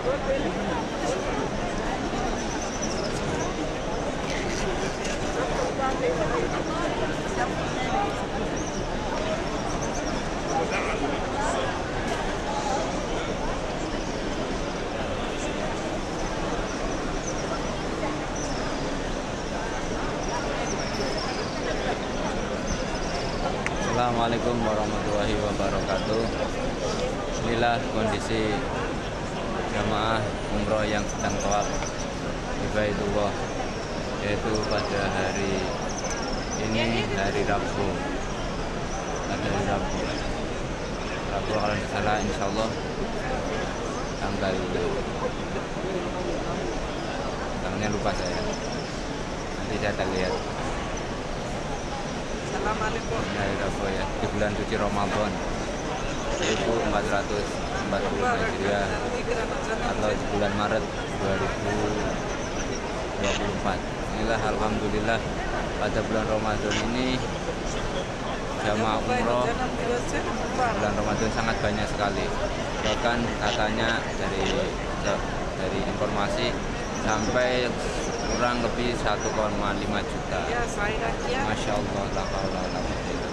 Assalamualaikum warahmatullahi wabarakatuh. Inilah kondisi jamaah umroh yang sedang tawaf di Baitullah, yaitu pada hari ini, hari Rabu. Pada hari Rabu kalau tidak salah, insya Allah tanggalnya lupa saya. Nanti saya akan lihat. Assalamualaikum. Hari Rabu ya, di bulan suci Ramadan, yaitu 440 Hijriah atau di bulan Maret 2024. Inilah alhamdulillah pada bulan Ramadan ini jamaah umroh bulan Ramadan sangat banyak sekali. Bahkan katanya dari informasi sampai kurang lebih 1,5 juta. Masya Allah, la haula wala quwwata.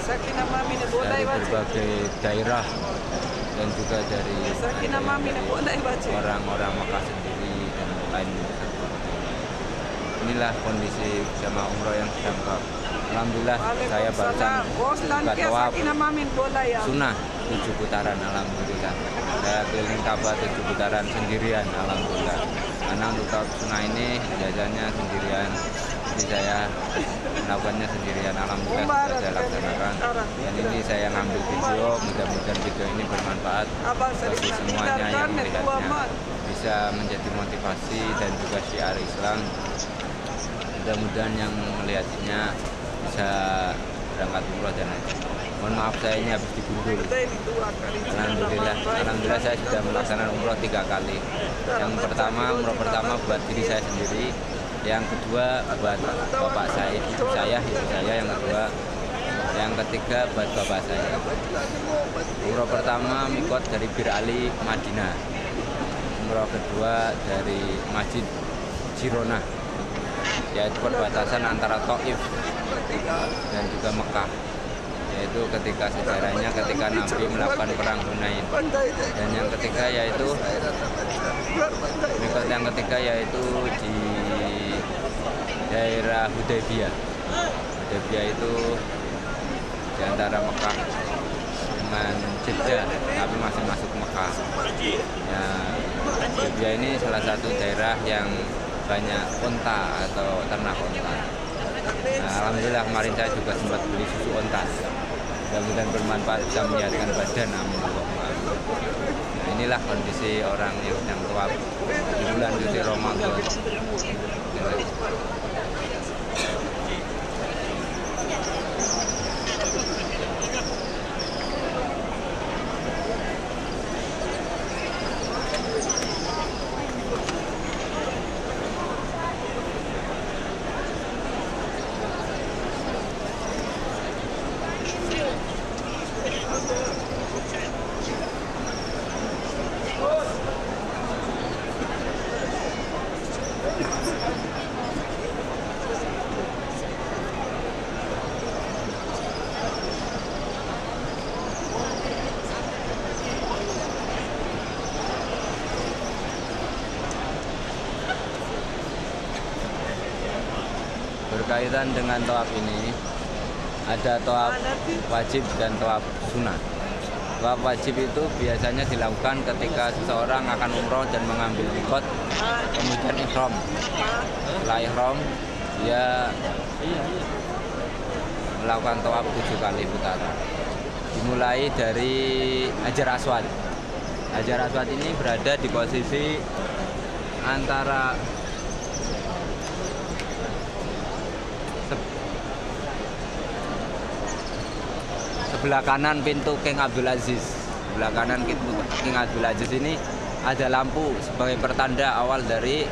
Dari berbagai daerah dan juga dari orang-orang Mekah sendiri dan lain. Inilah kondisi jamaah umroh yang sedang tawaf. Alhamdulillah saya barusan buka tawaf sunnah 7 putaran. Alhamdulillah saya keliling Ka'bah 7 putaran sendirian. Alhamdulillah, karena untuk tawaf sunnah ini biasanya sendirian, jadi saya melakukannya sendirian. Alhamdulillah sudah saya laksanakan, dan ini saya ngambil video. Mudah-mudahan video ini bermanfaat bagi semuanya yang melihatnya, bisa menjadi motivasi dan juga syiar Islam. Mudah-mudahan yang melihatnya bisa berangkat umroh dan haji. Mohon maaf saya ini habis digundul. Alhamdulillah saya sudah melaksanakan umroh 3 kali. Yang pertama, umroh pertama buat diri saya sendiri. Yang kedua buat bapak saya, ibu saya yang kedua. Yang ketiga buat bapak saya. Umroh pertama mikot dari Bir Ali, Madinah. Umroh kedua dari Masjid Jironah, yaitu perbatasan antara Taif dan juga Mekah, yaitu ketika sejarahnya ketika Nabi melakukan perang Hunain. Dan yang ketiga yaitu yaitu di daerah Hudaybiyah. Hudaybiyah itu di antara Mekah dengan Jeddah, tapi masih masuk Mekah. Ya, Hudaybiyah ini salah satu daerah yang banyak unta atau ternak unta. Nah, alhamdulillah kemarin saya juga sempat beli susu unta. Mudah-mudahan bermanfaat, bisa menyehatkan badan. Amin. Nah, inilah kondisi orang yang sedang tawaf di bulan suci Ramadan. Berkaitan dengan tawaf ini, ada tawaf wajib dan tawaf sunnah. Tawaf wajib itu biasanya dilakukan ketika seseorang akan umroh dan mengambil mikot, kemudian ihram. Setelah ihram, dia melakukan tawaf 7 kali putaran. Dimulai dari Hajar Aswad. Hajar Aswad ini berada di posisi antara sebelah kanan pintu King Abdul Aziz. Sebelah kanan pintu King Abdul Aziz ini ada lampu sebagai pertanda awal dari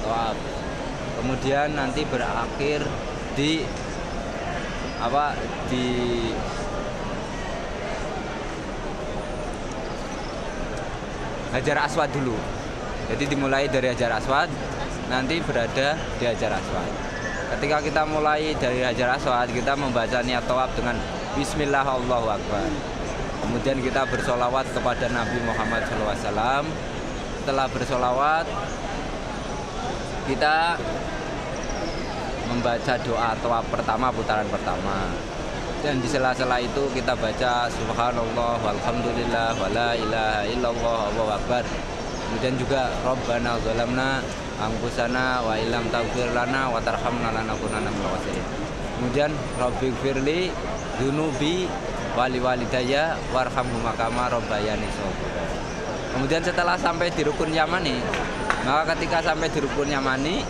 tawaf. Kemudian nanti berakhir di Hajar Aswad dulu. Jadi dimulai dari Hajar Aswad, nanti berada di Hajar Aswad. Ketika kita mulai dari Hajar Aswad, kita membaca niat tawaf dengan Bismillah Allahu Akbar. Kemudian kita bersolawat kepada Nabi Muhammad SAW. Setelah bersolawat, kita membaca doa tawaf pertama, putaran pertama. Dan di sela-sela itu kita baca Subhanallah walhamdulillah wala ilaha illallah Allahu Akbar. Kemudian juga Rabbana zalamna anfusana wa illam taghfir lana wa tarhamna lanakunanna minal khasirin. Kemudian Rabbighfirli dzunubi wali walidayya warhamhuma kama rabbayani shaghira. Kemudian setelah sampai di rukun Yamani, maka ketika sampai di rukun Yamani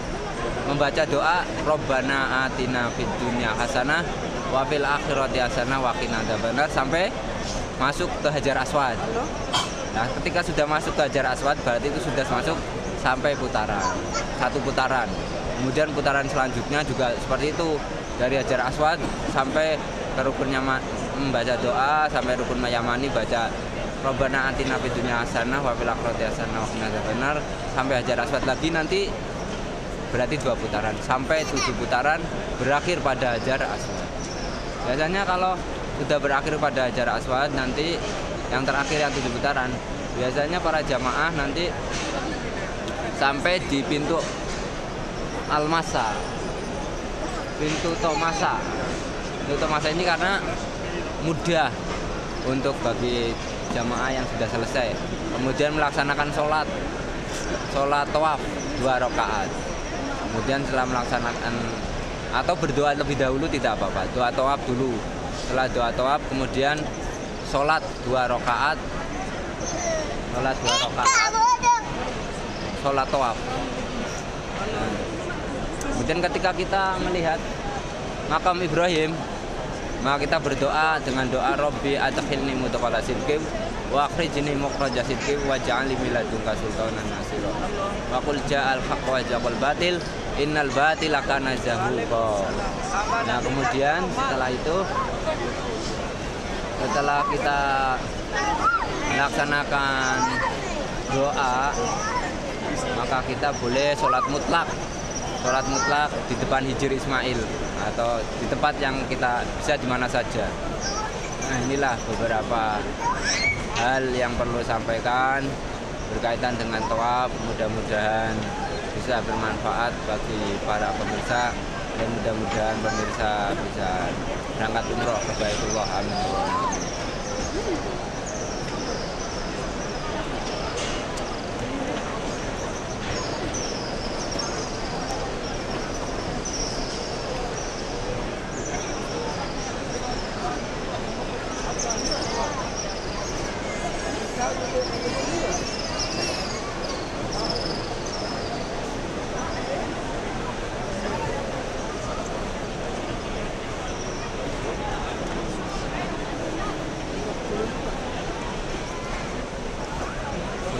membaca doa Rabbana atina fid dunya hasanah wa fil akhirati hasanah wa qina adzabannar sampai masuk ke Hajar Aswad. Nah, ketika sudah masuk ke Hajar Aswad berarti itu sudah masuk sampai putaran, satu putaran. Kemudian putaran selanjutnya juga seperti itu, dari Hajar Aswad sampai ke rukun Yamani membaca doa, sampai rukun Yamani baca Rabbana atina fid dunya hasanah wa fil akhirati hasanah wa qina adzabannar sampai Hajar Aswad lagi, nanti berarti 2 putaran sampai 7 putaran berakhir pada Hajar Aswad. Biasanya kalau sudah berakhir pada Hajar Aswad, nanti yang terakhir yang 7 putaran, biasanya para jamaah nanti sampai di pintu Al-Masa, pintu Tomasa. Pintu Tomasa ini karena mudah untuk bagi jamaah yang sudah selesai. Kemudian melaksanakan sholat tawaf 2 rakaat. Kemudian setelah melaksanakan atau berdoa lebih dahulu tidak apa-apa, doa tawaf dulu. Setelah doa tawaf kemudian sholat 2 rakaat, sholat tawaf. Kemudian ketika kita melihat makam Ibrahim, maka kita berdoa dengan doa Rabbi adkhilni mudkhala sidqin wa akhrijni mukhraja sidqin waj'alni min ladunka sultanan nasira wa qul ja'al haqq wa ja'al batil innal batila kana zahuqa. Nah, kemudian setelah itu, setelah kita melaksanakan doa, maka kita boleh sholat mutlak di depan Hijr Ismail atau di tempat yang kita bisa di mana saja. Nah, inilah beberapa hal yang perlu sampaikan berkaitan dengan tawaf. Mudah-mudahan bisa bermanfaat bagi para pemirsa, dan mudah-mudahan pemirsa bisa berangkat umroh ke Baitullah. Amin.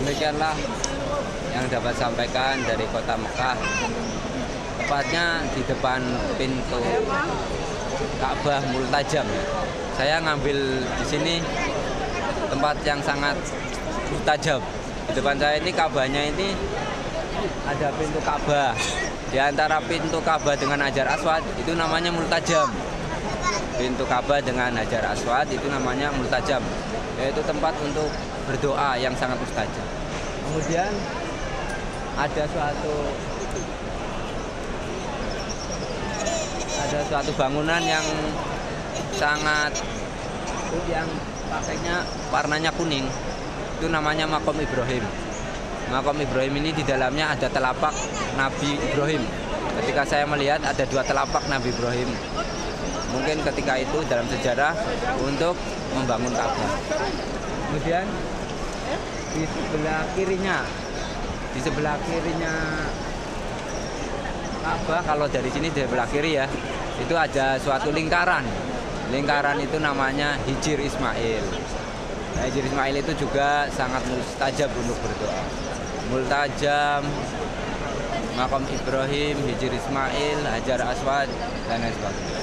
Demikianlah yang dapat sampaikan dari kota Mekah, tepatnya di depan pintu Ka'bah Multajam. Saya ngambil di sini tempat yang sangat mustajab. Di depan saya ini Ka'bahnya ini ada pintu Ka'bah. Di antara pintu Ka'bah dengan Hajar Aswad itu namanya Multajam. Pintu Ka'bah dengan Hajar Aswad itu namanya Multajam, yaitu tempat untuk berdoa yang sangat mustajab. Kemudian ada suatu bangunan yang sangat, yang pakainya warnanya kuning, itu namanya Makom Ibrahim. Makom Ibrahim ini di dalamnya ada telapak Nabi Ibrahim. Ketika saya melihat ada 2 telapak Nabi Ibrahim, mungkin ketika itu dalam sejarah untuk membangun Ka'bah. Kemudian di sebelah kirinya Ka'bah, kalau dari sini di sebelah kiri ya, itu ada suatu lingkaran itu namanya Hijr Ismail. Nah, Hijr Ismail itu juga sangat mustajab untuk berdoa. Multajam, Makam Ibrahim, Hijr Ismail, Hajar Aswad, dan lain sebagainya.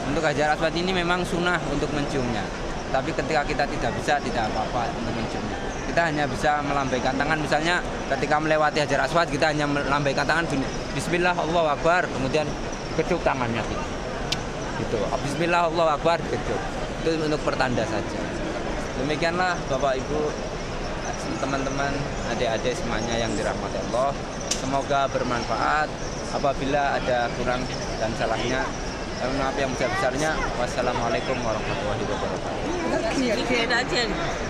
Untuk Hajar Aswad ini memang sunnah untuk menciumnya. Tapi ketika kita tidak bisa, tidak apa-apa untuk menciumnya. Kita hanya bisa melambaikan tangan, misalnya ketika melewati Hajar Aswad kita hanya melambaikan tangan gini, Bismillah Allahu Akbar, kemudian keduk tangannya gitu. Bismillah Allahu Akbar, keduk. Itu untuk pertanda saja. Demikianlah Bapak Ibu, teman-teman, adik-adik semuanya yang dirahmati Allah. Semoga bermanfaat. Apabila ada kurang dan salahnya, maaf yang besar-besarnya. Wassalamualaikum warahmatullahi wabarakatuh.